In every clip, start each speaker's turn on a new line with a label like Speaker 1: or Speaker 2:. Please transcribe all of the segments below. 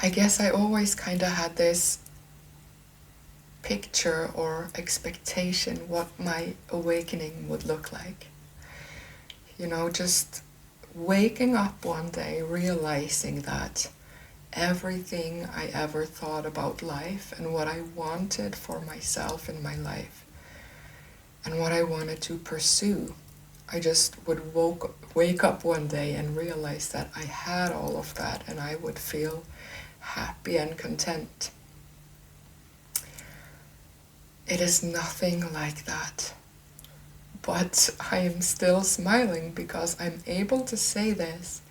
Speaker 1: I guess I always kind of had this picture or expectation what my awakening would look like. You know, just waking up one day realizing that everything I ever thought about life and what I wanted for myself in my life and what I wanted to pursue, I just would wake up one day and realize that I had all of that and I would feel happy and content. It is nothing like that. But I am still smiling because I'm able to say this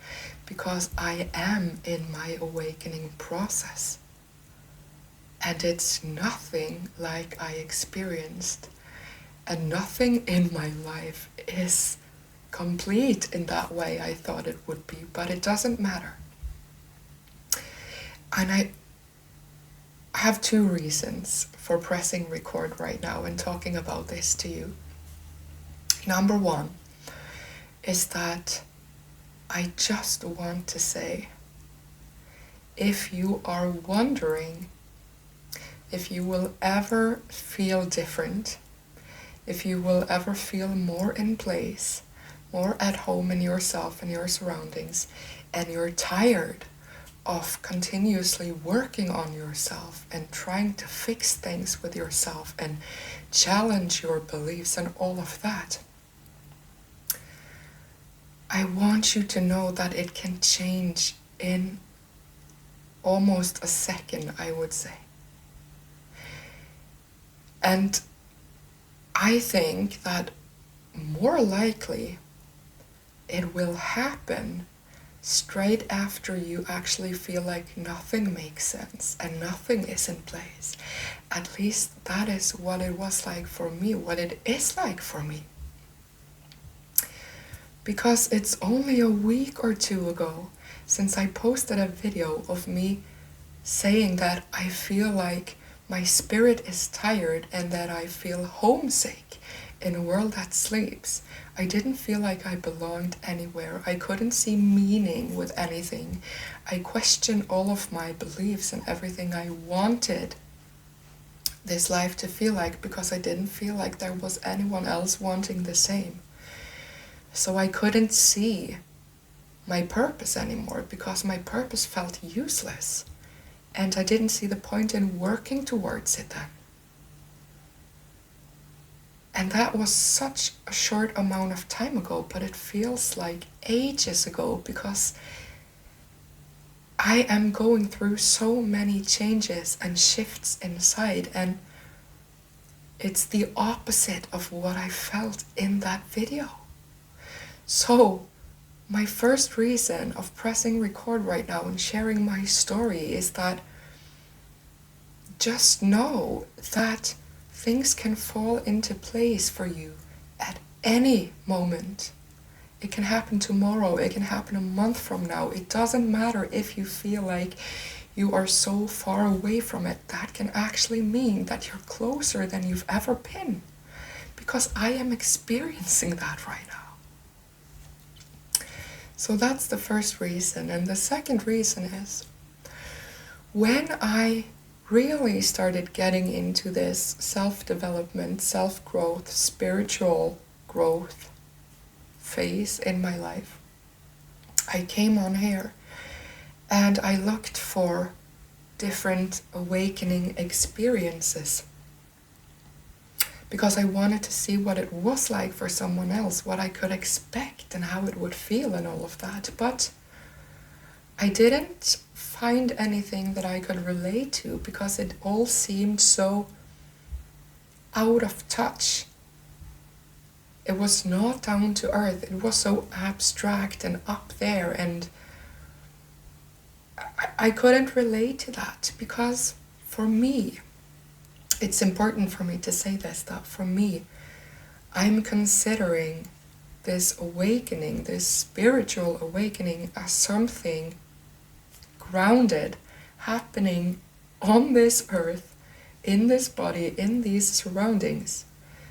Speaker 1: because I am in my awakening process. And it's nothing like I experienced. And nothing in my life is complete in that way I thought it would be, but it doesn't matter. And I have two reasons for pressing record right now and talking about this to you. Number one is that I just want to say, if you are wondering if you will ever feel different, if you will ever feel more in place, more at home in yourself and your surroundings, and you're tired of continuously working on yourself and trying to fix things with yourself and challenge your beliefs and all of that, I want you to know that it can change in almost a second, I would say. And I think that more likely it will happen straight after you actually feel like nothing makes sense and nothing is in place. At least that is what it was like for me, what it is like for me. Because it's only a week or two ago since I posted a video of me saying that I feel like my spirit is tired and that I feel homesick in a world that sleeps. I didn't feel like I belonged anywhere. I couldn't see meaning with anything. I questioned all of my beliefs and everything I wanted this life to feel like because I didn't feel like there was anyone else wanting the same. So I couldn't see my purpose anymore because my purpose felt useless. And I didn't see the point in working towards it then. And that was such a short amount of time ago, but it feels like ages ago because I am going through so many changes and shifts inside, and it's the opposite of what I felt in that video. So, my first reason of pressing record right now and sharing my story is that just know that things can fall into place for you at any moment. It can happen tomorrow, it can happen a month from now. It doesn't matter if you feel like you are so far away from it. That can actually mean that you're closer than you've ever been. Because I am experiencing that right now. So that's the first reason. And the second reason is, when I really started getting into this self-development, self-growth, spiritual growth phase in my life, I came on here and I looked for different awakening experiences because I wanted to see what it was like for someone else, what I could expect and how it would feel and all of that. But I didn't find anything that I could relate to because it all seemed so out of touch. It was not down to earth. It was so abstract and up there, and I couldn't relate to that because for me, it's important for me to say this, that for me, I'm considering this awakening, this spiritual awakening, as something grounded, happening on this earth, in this body, in these surroundings.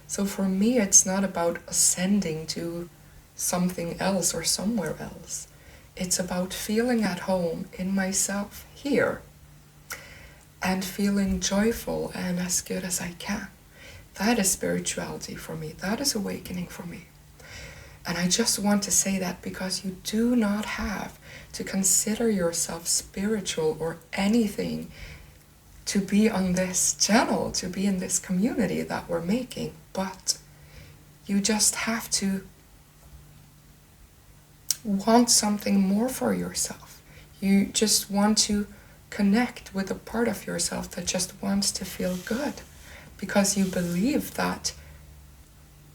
Speaker 1: So for me, it's not about ascending to something else or somewhere else. It's about feeling at home in myself here, and feeling joyful and as good as I can. That is spirituality for me. That is awakening for me. And I just want to say that because you do not have to consider yourself spiritual or anything to be on this channel, to be in this community that we're making, but you just have to want something more for yourself. You just want to connect with a part of yourself that just wants to feel good because you believe that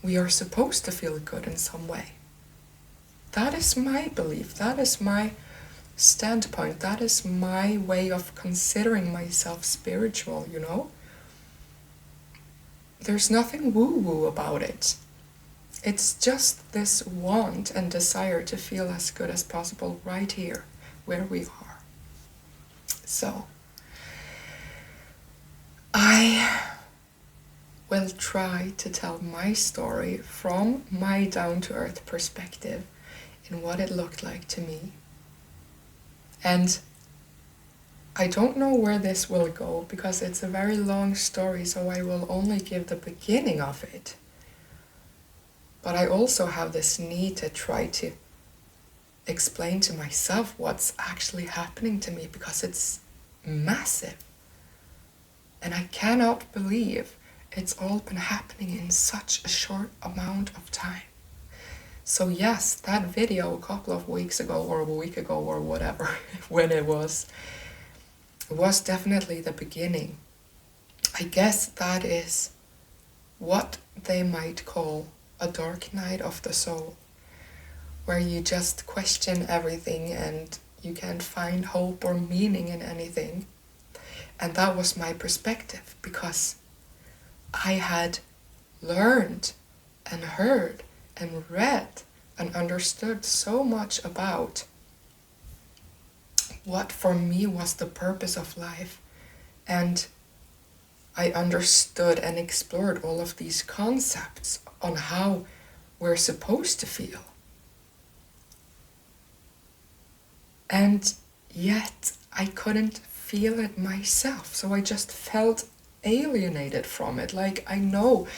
Speaker 1: we are supposed to feel good in some way. That is my belief. That is my standpoint. That is my way of considering myself spiritual, you know? There's nothing woo-woo about it. It's just this want and desire to feel as good as possible right here, where we are. So, I will try to tell my story from my down-to-earth perspective in what it looked like to me. And I don't know where this will go because it's a very long story, so I will only give the beginning of it. But I also have this need to try to explain to myself what's actually happening to me because it's massive. And I cannot believe it's all been happening in such a short amount of time. So yes, that video a couple of weeks ago or a week ago or whatever, when it was definitely the beginning. I guess that is what they might call a dark night of the soul, where you just question everything and you can't find hope or meaning in anything. And that was my perspective because I had learned and heard and read and understood so much about what for me was the purpose of life. And I understood and explored all of these concepts on how we're supposed to feel. And yet I couldn't feel it myself. So I just felt alienated from it. Like, I know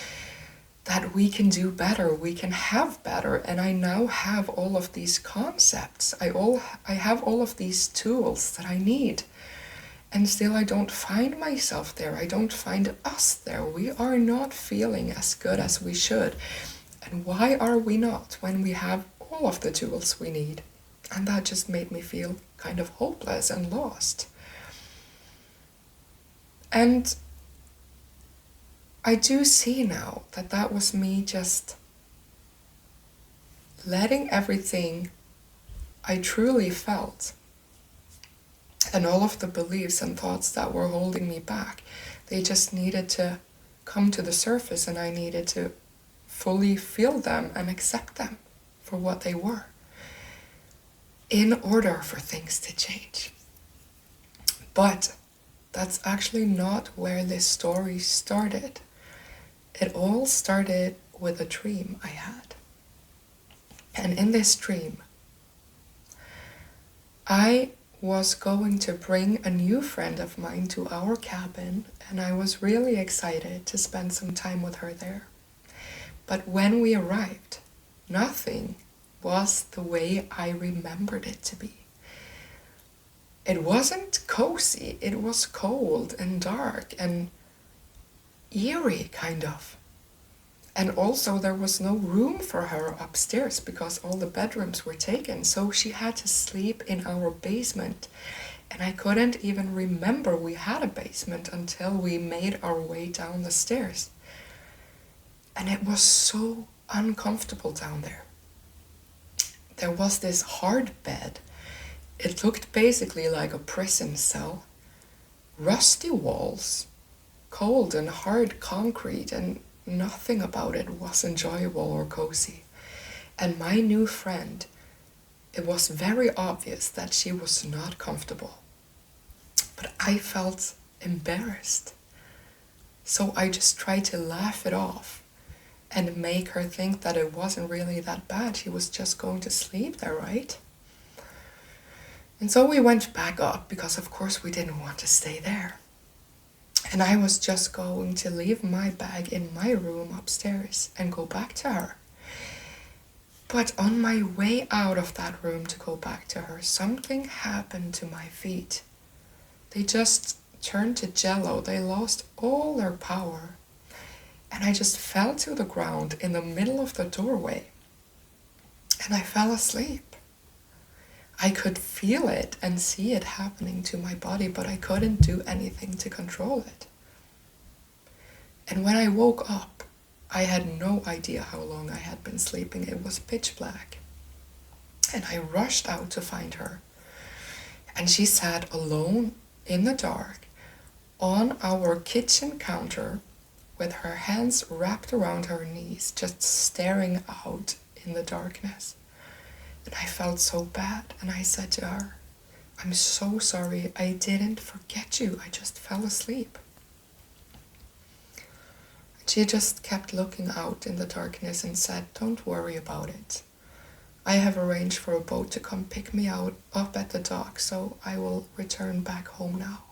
Speaker 1: that we can do better, we can have better, and I now have all of these concepts. I have all of these tools that I need. And still I don't find myself there. I don't find us there. We are not feeling as good as we should. And why are we not when we have all of the tools we need? And that just made me feel kind of hopeless and lost. And I do see now that that was me just letting everything I truly felt and all of the beliefs and thoughts that were holding me back, they just needed to come to the surface, and I needed to fully feel them and accept them for what they were in order for things to change. But that's actually not where this story started. It all started with a dream I had. And in this dream, I was going to bring a new friend of mine to our cabin, and I was really excited to spend some time with her there. But when we arrived, nothing was the way I remembered it to be. It wasn't cozy, it was cold and dark and eerie, kind of. And also there was no room for her upstairs because all the bedrooms were taken, so she had to sleep in our basement. And I couldn't even remember we had a basement until we made our way down the stairs. And it was so uncomfortable down there. There was this hard bed. It looked basically like a prison cell. Rusty walls, cold and hard concrete, and nothing about it was enjoyable or cozy. And my new friend, it was very obvious that she was not comfortable. But I felt embarrassed. So I just tried to laugh it off and make her think that it wasn't really that bad. She was just going to sleep there, right? And so we went back up because of course we didn't want to stay there. And I was just going to leave my bag in my room upstairs and go back to her. But on my way out of that room to go back to her, something happened to my feet. They just turned to jello. They lost all their power. And I just fell to the ground in the middle of the doorway. And I fell asleep. I could feel it and see it happening to my body, but I couldn't do anything to control it. And when I woke up, I had no idea how long I had been sleeping. It was pitch black. And I rushed out to find her. And she sat alone in the dark on our kitchen counter with her hands wrapped around her knees, just staring out in the darkness. And I felt so bad, and I said to her, "I'm so sorry, I didn't forget you, I just fell asleep." She just kept looking out in the darkness and said, "Don't worry about it. I have arranged for a boat to come pick me up at the dock, so I will return back home now."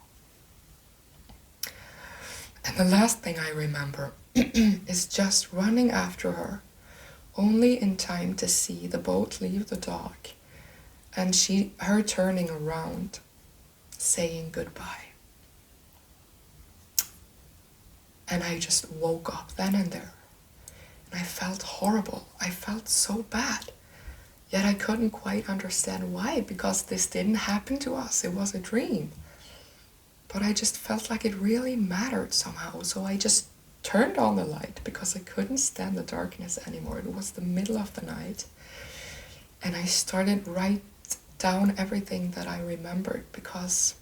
Speaker 1: And the last thing I remember is just running after her, only in time to see the boat leave the dock and her turning around, saying goodbye. And I just woke up then and there. And I felt horrible. I felt so bad. Yet I couldn't quite understand why, because this didn't happen to us. It was a dream. But I just felt like it really mattered somehow. So I just turned on the light because I couldn't stand the darkness anymore. It was the middle of the night. And I started to write down everything that I remembered, because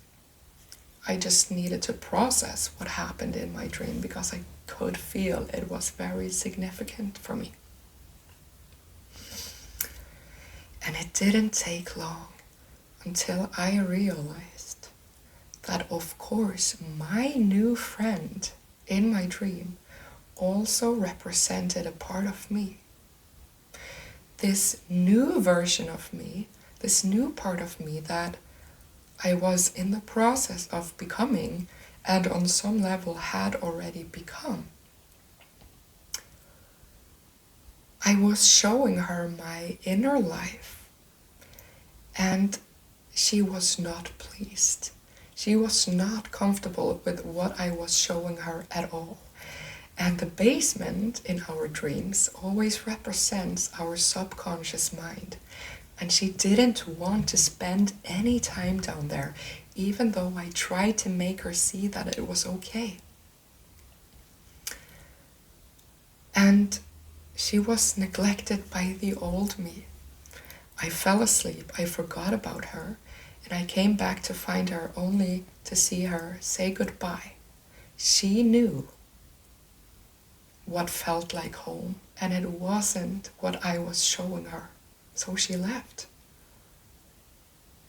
Speaker 1: I just needed to process what happened in my dream, because I could feel it was very significant for me. And it didn't take long until I realized that, of course, my new friend in my dream also represented a part of me. This new version of me, this new part of me that I was in the process of becoming, and on some level had already become. I was showing her my inner life, and she was not pleased. She was not comfortable with what I was showing her at all. And the basement in our dreams always represents our subconscious mind. And she didn't want to spend any time down there, even though I tried to make her see that it was okay. And she was neglected by the old me. I fell asleep, I forgot about her, and I came back to find her only to see her say goodbye. She knew what felt like home, and it wasn't what I was showing her. So she left.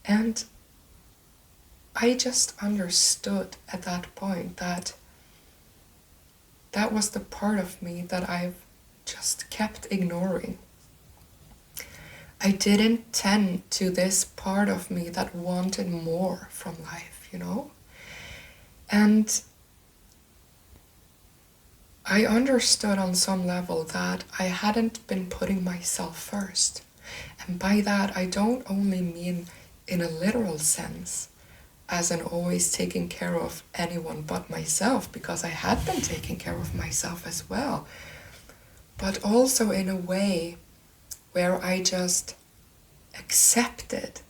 Speaker 1: And I just understood at that point that that was the part of me that I've just kept ignoring. I didn't tend to this part of me that wanted more from life, you know? And I understood on some level that I hadn't been putting myself first. And by that, I don't only mean in a literal sense, as in always taking care of anyone but myself, because I had been taking care of myself as well, but also in a way where I just accepted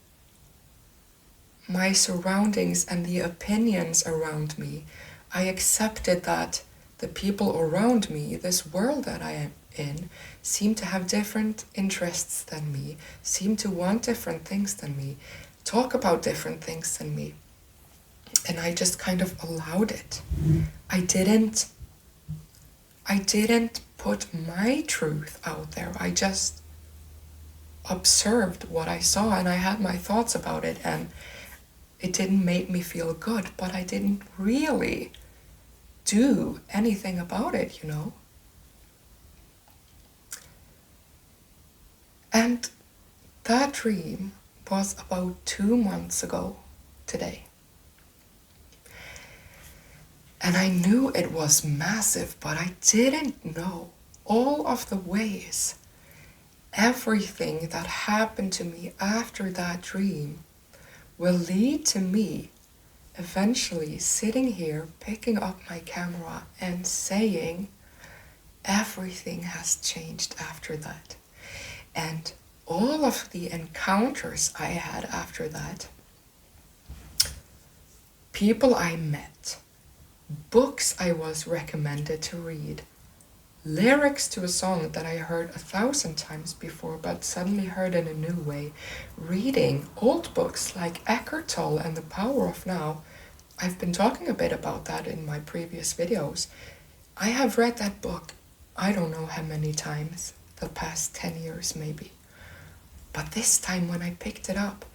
Speaker 1: my surroundings and the opinions around me. I accepted that the people around me, this world that I am in, seem to have different interests than me, seem to want different things than me, talk about different things than me. And I just kind of allowed it. I didn't put my truth out there. I just observed what I saw, and I had my thoughts about it, and it didn't make me feel good, but I didn't really do anything about it, you know? And that dream was about 2 months ago today. And I knew it was massive, but I didn't know all of the ways everything that happened to me after that dream will lead to me eventually sitting here, picking up my camera and saying, everything has changed after that. And all of the encounters I had after that, people I met, books I was recommended to read, lyrics to a song that I heard 1,000 times before but suddenly heard in a new way, reading old books like Eckhart Tolle and The Power of Now. I've been talking a bit about that in my previous videos. I have read that book, I don't know how many times, the past 10 years maybe. But this time when I picked it up,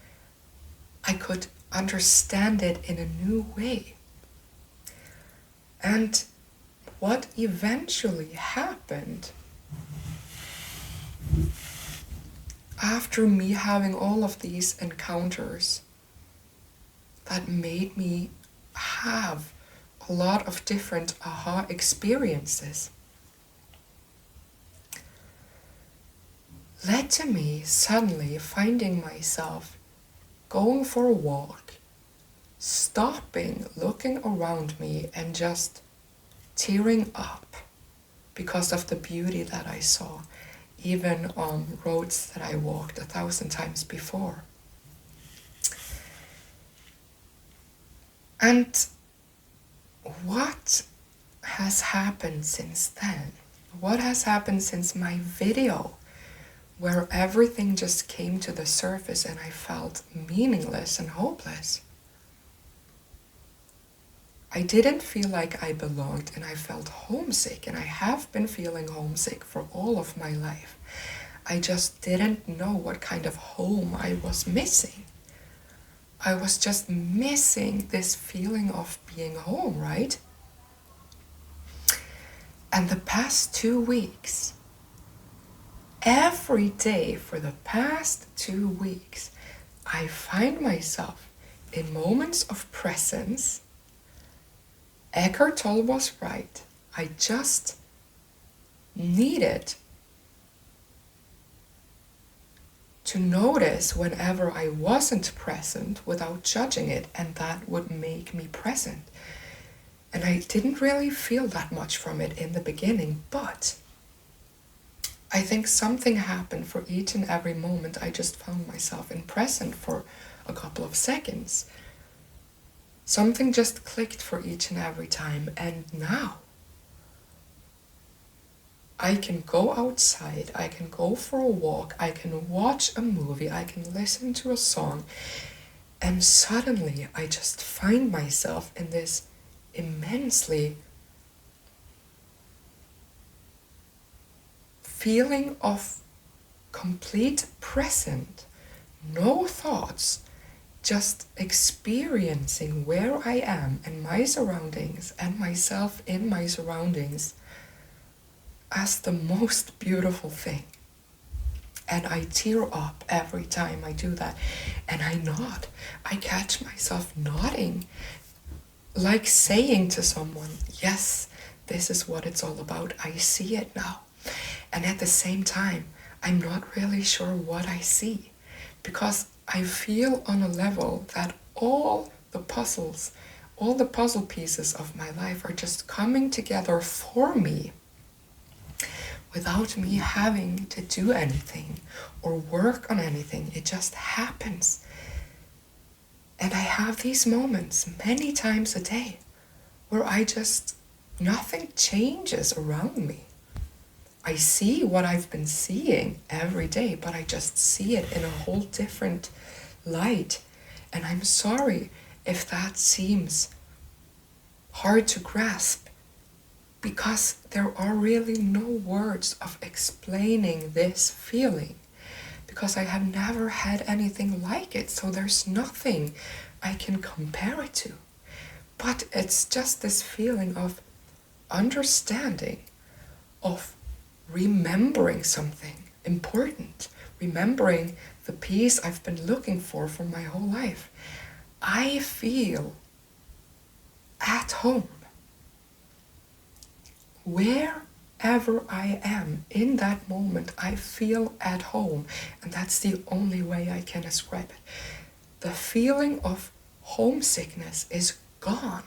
Speaker 1: I could understand it in a new way. And what eventually happened after me having all of these encounters that made me have a lot of different aha experiences led to me suddenly finding myself going for a walk, stopping, looking around me and just tearing up because of the beauty that I saw, even on roads that I walked 1,000 times before. And what has happened since then? What has happened since my video where everything just came to the surface and I felt meaningless and hopeless? I didn't feel like I belonged and I felt homesick, and I have been feeling homesick for all of my life. I just didn't know what kind of home I was missing. I was just missing this feeling of being home, right? And the past 2 weeks, every day for the past 2 weeks, I find myself in moments of presence. Eckhart Tolle was right. I just needed to notice whenever I wasn't present without judging it, and that would make me present. And I didn't really feel that much from it in the beginning, but I think something happened for each and every moment I just found myself in present for a couple of seconds. Something just clicked for each and every time, and now I can go outside, I can go for a walk, I can watch a movie, I can listen to a song, and suddenly I just find myself in this immensely feeling of complete present, no thoughts, just experiencing where I am and my surroundings and myself in my surroundings as the most beautiful thing. And I tear up every time I do that. And I nod. I catch myself nodding, like saying to someone, yes, this is what it's all about. I see it now. And at the same time, I'm not really sure what I see, because I feel on a level that all the puzzle pieces of my life are just coming together for me without me having to do anything or work on anything. It just happens. And I have these moments many times a day where nothing changes around me. I see what I've been seeing every day, but I just see it in a whole different light. And I'm sorry if that seems hard to grasp, because there are really no words of explaining this feeling, because I have never had anything like it, so there's nothing I can compare it to. But it's just this feeling of understanding, of remembering something important, remembering the peace I've been looking for my whole life. I feel at home. wherever I am in that moment, I feel at home. And that's the only way I can describe it. The feeling of homesickness is gone.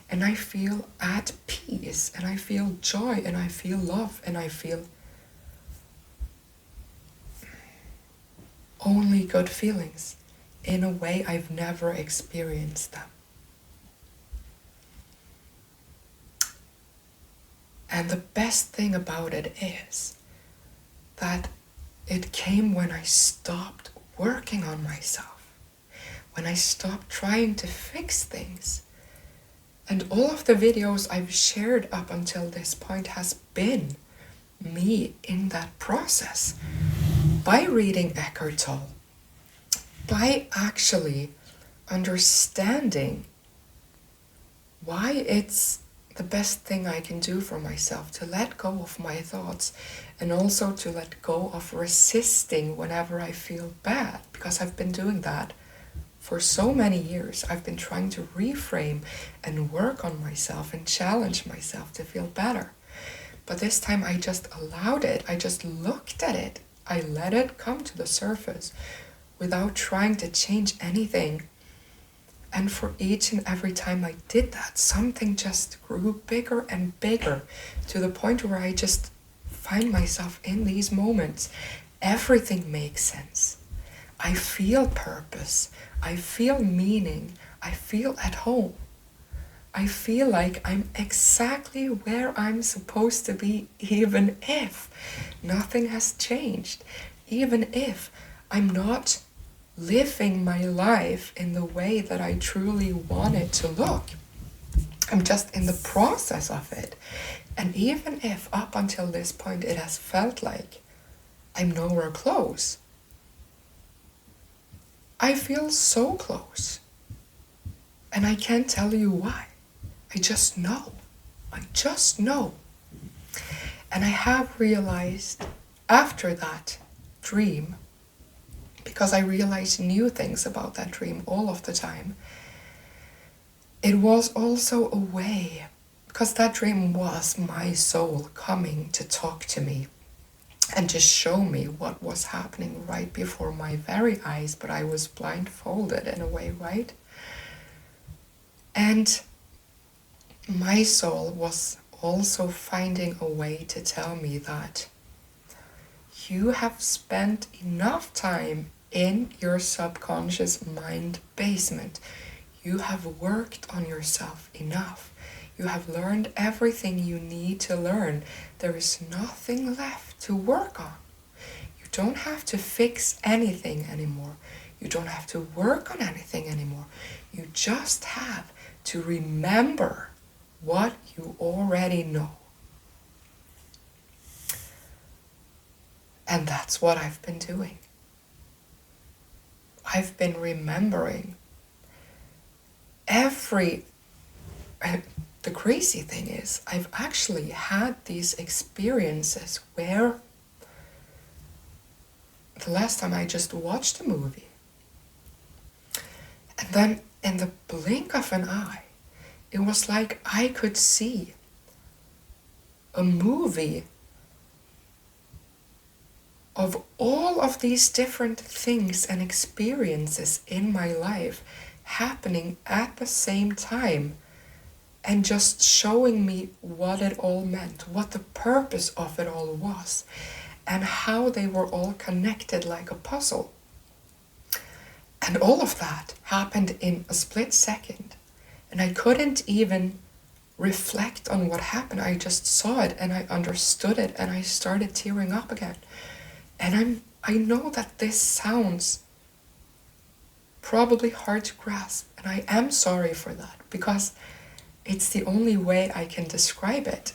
Speaker 1: And I feel at peace, and I feel joy, and I feel love, and I feel only good feelings in a way I've never experienced them. And the best thing about it is that it came when I stopped working on myself, when I stopped trying to fix things. And all of the videos I've shared up until this point has been me in that process. By reading Eckhart Tolle, by actually understanding why it's the best thing I can do for myself to let go of my thoughts, and also to let go of resisting whenever I feel bad, because I've been doing that for so many years. I've been trying to reframe and work on myself and challenge myself to feel better. But this time I just allowed it. I just looked at it. I let it come to the surface without trying to change anything. And for each and every time I did that, something just grew bigger and bigger, to the point where I just find myself in these moments. Everything makes sense. I feel purpose. I feel meaning. I feel at home. I feel like I'm exactly where I'm supposed to be, even if nothing has changed. Even if I'm not living my life in the way that I truly want it to look. I'm just in the process of it. And even if up until this point it has felt like I'm nowhere close, I feel so close. And I can't tell you why. I just know. I just know. And I have realized after that dream, because I realized new things about that dream all of the time, it was also a way, because that dream was my soul coming to talk to me and to show me what was happening right before my very eyes, but I was blindfolded in a way, right? And my soul was also finding a way to tell me that you have spent enough time in your subconscious mind basement. You have worked on yourself enough. You have learned everything you need to learn. There is nothing left to work on. You don't have to fix anything anymore. You don't have to work on anything anymore. You just have to remember what you already know. And that's what I've been doing. I've been remembering the crazy thing is, I've actually had these experiences where the last time I just watched a movie, and then in the blink of an eye, it was like I could see a movie of all of these different things and experiences in my life happening at the same time, and just showing me what it all meant, what the purpose of it all was, and how they were all connected like a puzzle. And all of that happened in a split second. And I couldn't even reflect on what happened. I just saw it and I understood it, and I started tearing up again. And I know that this sounds probably hard to grasp, and I am sorry for that, because it's the only way I can describe it.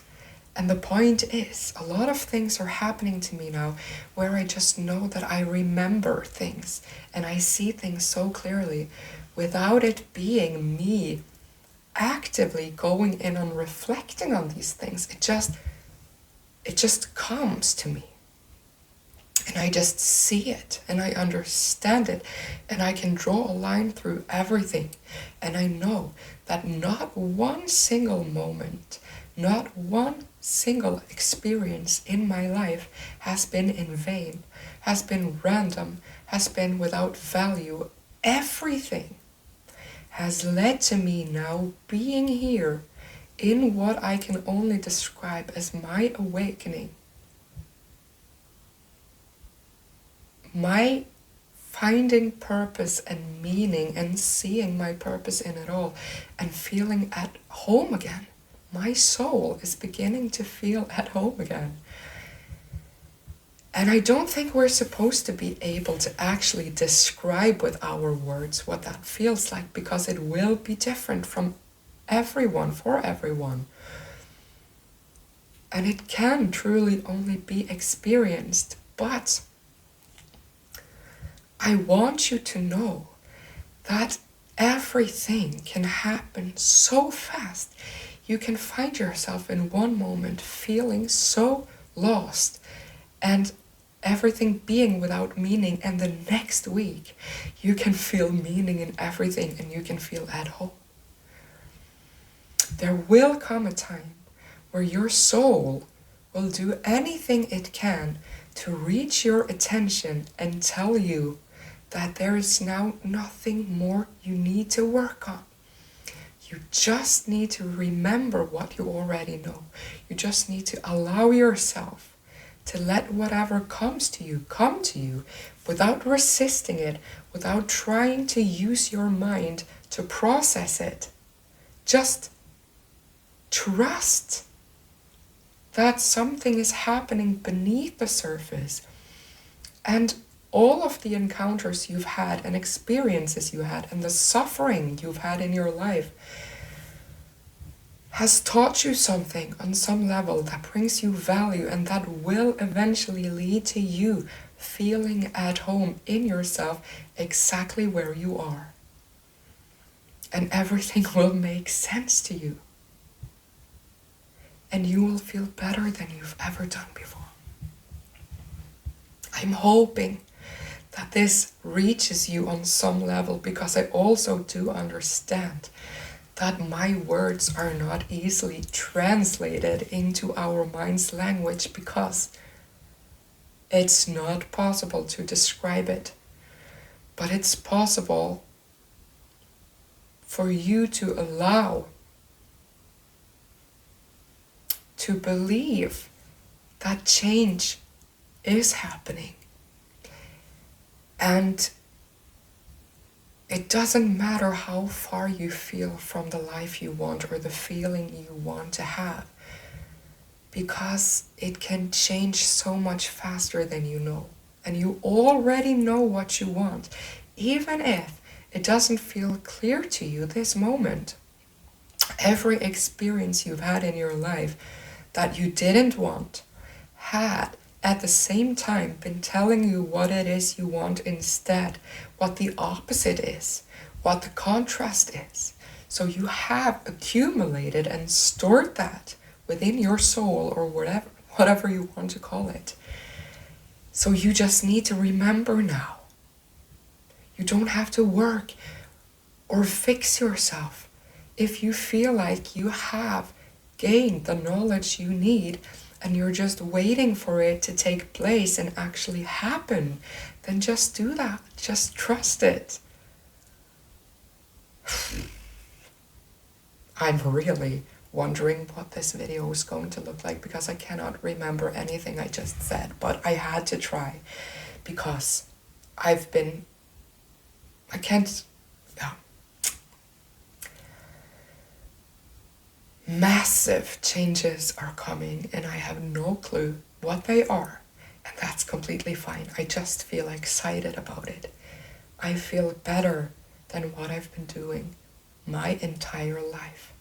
Speaker 1: And the point is, a lot of things are happening to me now where I just know that I remember things and I see things so clearly without it being me actively going in and reflecting on these things. It just comes to me. And I just see it and I understand it and I can draw a line through everything. And I know that not one single moment, not one single experience in my life has been in vain, has been random, has been without value. Everything has led to me now being here in what I can only describe as my awakening. My finding purpose and meaning and seeing my purpose in it all and feeling at home again. My soul is beginning to feel at home again. And I don't think we're supposed to be able to actually describe with our words what that feels like, because it will be different from everyone, for everyone. And it can truly only be experienced, but I want you to know that everything can happen so fast. You can find yourself in one moment feeling so lost and everything being without meaning, and the next week you can feel meaning in everything and you can feel at home. There will come a time where your soul will do anything it can to reach your attention and tell you that there is now nothing more you need to work on. You just need to remember what you already know. You just need to allow yourself to let whatever comes to you come to you without resisting it, without trying to use your mind to process it. Just trust that something is happening beneath the surface, and all of the encounters you've had and experiences you had and the suffering you've had in your life has taught you something on some level that brings you value, and that will eventually lead to you feeling at home in yourself exactly where you are. And everything will make sense to you. And you will feel better than you've ever done before. I'm hoping that this reaches you on some level, because I also do understand that my words are not easily translated into our mind's language, because it's not possible to describe it. But it's possible for you to allow, to believe that change is happening. And it doesn't matter how far you feel from the life you want or the feeling you want to have, because it can change so much faster than you know. And you already know what you want, even if it doesn't feel clear to you this moment. Every experience you've had in your life that you didn't want had at the same time been telling you what it is you want instead, what the opposite is, what the contrast is. So you have accumulated and stored that within your soul, or whatever you want to call it. So you just need to remember now. You don't have to work or fix yourself. If you feel like you have gained the knowledge you need, and you're just waiting for it to take place and actually happen, then just do that. Just trust it. I'm really wondering what this video is going to look like, because I cannot remember anything I just said, but I had to try, because massive changes are coming and I have no clue what they are, and that's completely fine. I just feel excited about it. I feel better than what I've been doing my entire life.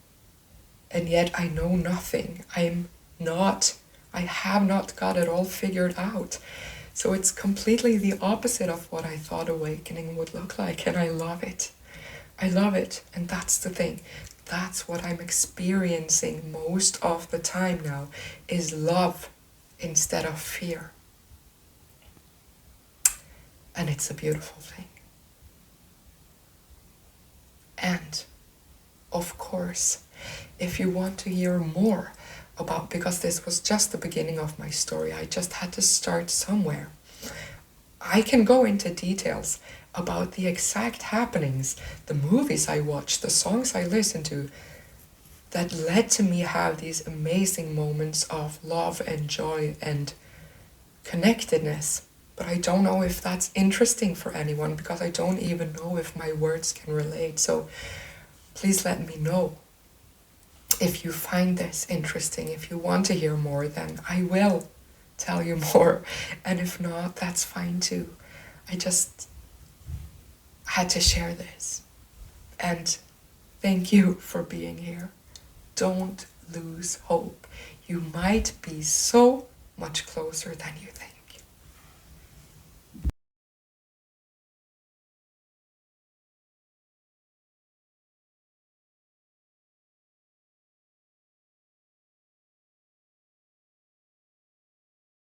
Speaker 1: And yet I know nothing. I have not got it all figured out. So it's completely the opposite of what I thought awakening would look like, and I love it. I love it, and that's the thing. That's what I'm experiencing most of the time now, is love instead of fear. And it's a beautiful thing. And, of course, if you want to hear more about, because this was just the beginning of my story, I just had to start somewhere. I can go into details about the exact happenings, the movies I watched, the songs I listened to, that led to me have these amazing moments of love and joy and connectedness. But I don't know if that's interesting for anyone, because I don't even know if my words can relate. So please let me know if you find this interesting. If you want to hear more, then I will tell you more. And if not, that's fine too. I just had to share this. And thank you for being here. Don't lose hope. You might be so much closer than you think.